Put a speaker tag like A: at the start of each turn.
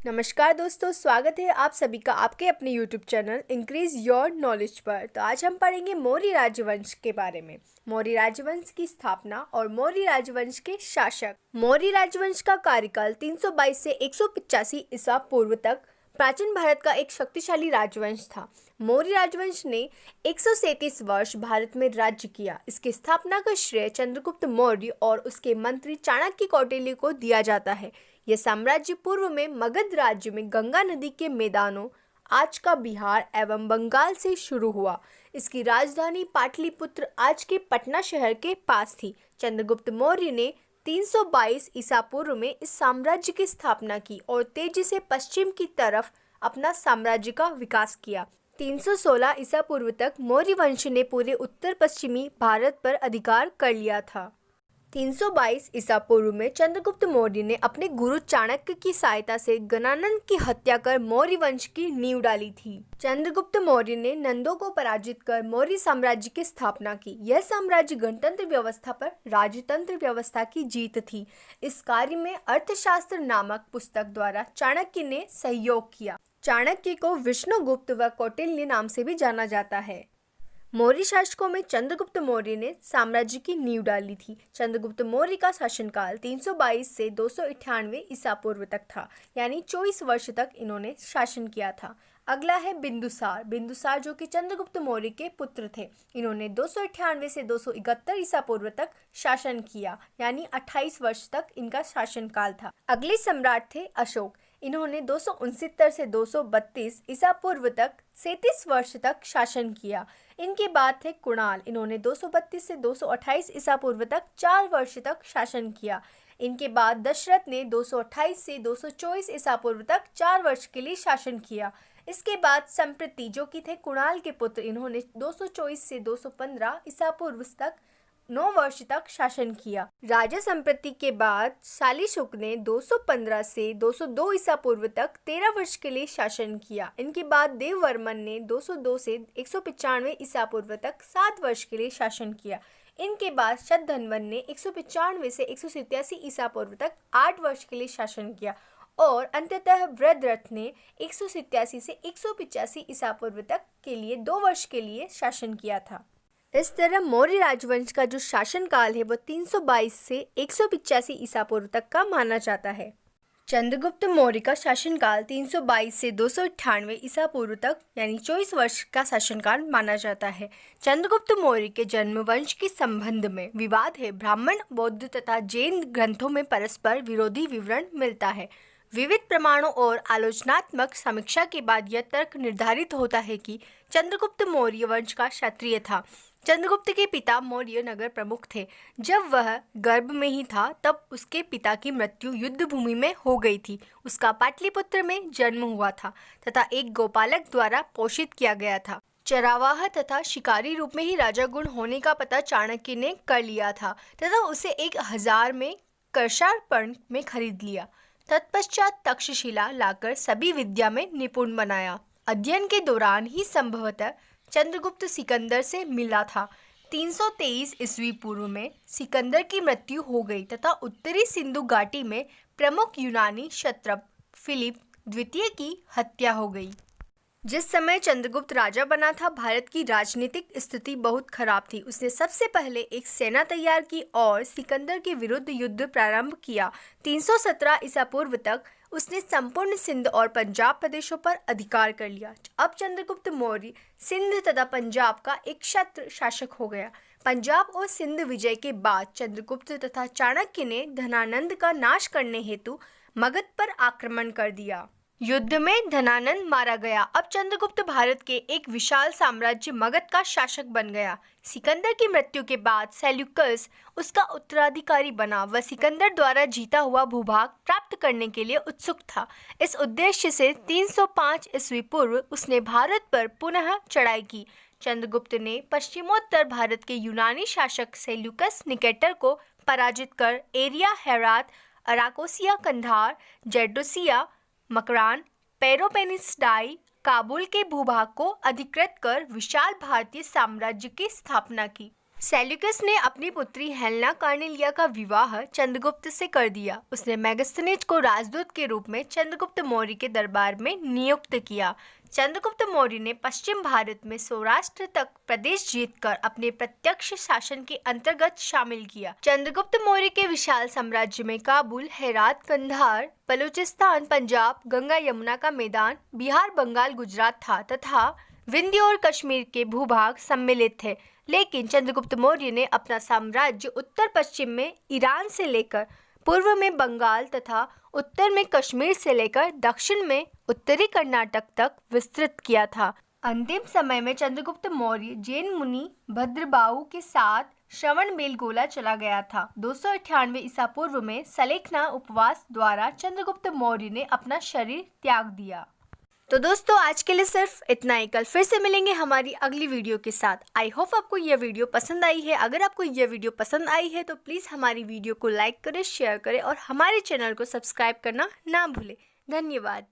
A: नमस्कार दोस्तों, स्वागत है आप सभी का आपके अपने YouTube channel increase your knowledge पर। तो आज हम पढ़ेंगे मौर्य राजवंश के बारे में। मौर्य राजवंश की स्थापना और मौर्य राजवंश के शासक। मौर्य राजवंश का कार्यकाल 322 से 185 ईसा पूर्व तक प्राचीन भारत का एक शक्तिशाली राजवंश था। मौर्य राजवंश ने 137 वर्ष भारत में राज्य किया। इसकी स्थापना का श्रेय चंद्रगुप्त मौर्य और उसके मंत्री चाणक्य कौटिल्य को दिया जाता है। यह साम्राज्य पूर्व में मगध राज्य में गंगा नदी के मैदानों, आज का बिहार एवं बंगाल से शुरू हुआ। इसकी राजधानी पाटलिपुत्र, आज के पटना शहर के पास थी। चंद्रगुप्त मौर्य ने 322 ईसा पूर्व में इस साम्राज्य की स्थापना की और तेजी से पश्चिम की तरफ अपना साम्राज्य का विकास किया। 316 ईसा पूर्व तक मौर्य वंश ने पूरे उत्तर पश्चिमी भारत पर अधिकार कर लिया था। 322 ईसा पूर्व में चंद्रगुप्त मौर्य ने अपने गुरु चाणक्य की सहायता से गणानंद की हत्या कर मौर्य वंश की नींव डाली थी। चंद्रगुप्त मौर्य ने नंदों को पराजित कर मौर्य साम्राज्य की स्थापना की। यह साम्राज्य गणतंत्र व्यवस्था पर राजतंत्र व्यवस्था की जीत थी। इस कार्य में अर्थशास्त्र नामक पुस्तक द्वारा चाणक्य ने सहयोग किया। चाणक्य को विष्णुगुप्त व कौटिल्य नाम से भी जाना जाता है। मौर्य शासकों में चंद्रगुप्त मौर्य ने साम्राज्य की नींव डाली थी। चंद्रगुप्त मौर्य का शासनकाल 322 से 298 ईसा पूर्व तक था, यानी 24 वर्ष तक इन्होंने शासन किया था। अगला है बिंदुसार। बिंदुसार जो कि चंद्रगुप्त मौर्य के पुत्र थे, इन्होंने 298 से 271 ईसा पूर्व तक शासन किया, यानी 28 वर्ष तक इनका शासनकाल था। अगले सम्राट थे अशोक। इन्होंने 269 से 232 ईसा पूर्व तक 37 वर्ष तक शासन किया। इनके बाद थे कुणाल। इन्होंने 232 से 228 ईसा पूर्व तक 4 वर्ष तक शासन किया। इनके बाद दशरथ ने 228 से 224 ईसा पूर्व तक 4 वर्ष के लिए शासन किया। इसके बाद संप्रति जो कि थे कुणाल के पुत्र, इन्होंने 224 से 215 ईसा पूर्व तक 9 वर्ष तक शासन किया। राजा संप्रति के बाद शालीशुक ने 215 से 202 ईसा पूर्व तक 13 वर्ष के लिए शासन किया। इनके बाद देववर्मन ने 202 से 195 ईसा पूर्व तक 7 वर्ष के लिए शासन किया। इनके बाद शतधन्वन ने 195 से 187 ईसा पूर्व तक 8 वर्ष के लिए शासन किया और अंततः वृद्धरथ ने 187 से 185 ईसा पूर्व तक के लिए 2 वर्ष के लिए शासन किया था। इस तरह मौर्य राजवंश का जो शासनकाल है वो 322 से 185 ईसा पूर्व तक का माना जाता है। चंद्रगुप्त मौर्य का शासनकाल 322 से 298 ईसा पूर्व तक, यानी 24 वर्ष का शासनकाल माना जाता है। चंद्रगुप्त मौर्य के जन्म वंश के संबंध में विवाद है। ब्राह्मण, बौद्ध तथा जैन ग्रंथों में परस्पर विरोधी विवरण मिलता है। विविध प्रमाणों और आलोचनात्मक समीक्षा के बाद यह तर्क निर्धारित होता है कि चंद्रगुप्त मौर्य वंश का क्षत्रिय था। चंद्रगुप्त के पिता मौर्य नगर प्रमुख थे। जब वह गर्भ में ही था तब उसके पिता की मृत्यु युद्ध भूमि में हो गई थी। उसका पाटलिपुत्र में जन्म हुआ था तथा एक गोपालक द्वारा पोषित किया गया था। चरावाह तथा शिकारी रूप में ही राजा गुण होने का पता चाणक्य ने कर लिया था तथा उसे 1000 में कर्षार्पण में खरीद लिया। तत्पश्चात तक्षशिला लाकर सभी विद्या में निपुण बनाया। अध्ययन के दौरान ही संभवतः चंद्रगुप्त सिकंदर से मिला था। 323 ईस्वी पूर्व में सिकंदर की मृत्यु हो गई तथा उत्तरी सिंधु घाटी में प्रमुख यूनानी क्षत्रप फिलिप द्वितीय की हत्या हो गई। जिस समय चंद्रगुप्त राजा बना था, भारत की राजनीतिक स्थिति बहुत खराब थी। उसने सबसे पहले एक सेना तैयार की और सिकंदर के विरुद्ध युद्ध प्रारंभ किया। 317 ईसा पूर्व तक उसने संपूर्ण सिंध और पंजाब प्रदेशों पर अधिकार कर लिया। अब चंद्रगुप्त मौर्य सिंध तथा पंजाब का एक क्षत्र शासक हो गया। पंजाब और सिंध विजय के बाद चंद्रगुप्त तथा चाणक्य ने धनानंद का नाश करने हेतु मगध पर आक्रमण कर दिया। युद्ध में धनानंद मारा गया। अब चंद्रगुप्त भारत के एक विशाल साम्राज्य मगध का शासक बन गया। सिकंदर की मृत्यु के बाद सेल्यूकस उसका उत्तराधिकारी बना। वह सिकंदर द्वारा जीता हुआ भूभाग प्राप्त करने के लिए उत्सुक था। इस उद्देश्य से 305 ईस्वी पूर्व उसने भारत पर पुनः चढ़ाई की। चंद्रगुप्त ने पश्चिमोत्तर भारत के यूनानी शासक सेल्यूकस निकेटर को पराजित कर Aria, Herat, Arachosia, Kandahar, Gedrosia, Makran, Paropamisadae, Kabul के भूभाग को अधिकृत कर विशाल भारतीय साम्राज्य की स्थापना की। सेल्यूकस ने अपनी पुत्री हेलेना कार्नेलिया का विवाह चंद्रगुप्त से कर दिया। उसने मेगास्थनीज को राजदूत के रूप में चंद्रगुप्त मौर्य के दरबार में नियुक्त किया। चंद्रगुप्त मौर्य ने पश्चिम भारत में सौराष्ट्र तक प्रदेश जीतकर अपने प्रत्यक्ष शासन के अंतर्गत शामिल किया। चंद्रगुप्त मौर्य के विशाल साम्राज्य में काबुल, हेरात, कंधार, बलूचिस्तान, पंजाब, गंगा यमुना का मैदान, बिहार, बंगाल, गुजरात था तथा विंध्य और कश्मीर के भूभाग सम्मिलित थे। लेकिन चंद्रगुप्त मौर्य ने अपना साम्राज्य उत्तर पश्चिम में ईरान से लेकर पूर्व में बंगाल तथा उत्तर में कश्मीर से लेकर दक्षिण में उत्तरी कर्नाटक तक विस्तृत किया था। अंतिम समय में चंद्रगुप्त मौर्य जैन मुनि भद्रबाहु के साथ श्रवणबेलगोला चला गया था। 298 ईसा पूर्व में सलेखना उपवास द्वारा चंद्रगुप्त मौर्य ने अपना शरीर त्याग दिया। तो दोस्तों आज के लिए सिर्फ इतना ही। कल फिर से मिलेंगे हमारी अगली वीडियो के साथ। आई होप आपको यह वीडियो पसंद आई है। अगर आपको यह वीडियो पसंद आई है तो प्लीज़ हमारी वीडियो को लाइक करें, शेयर करें और हमारे चैनल को सब्सक्राइब करना ना भूलें। धन्यवाद।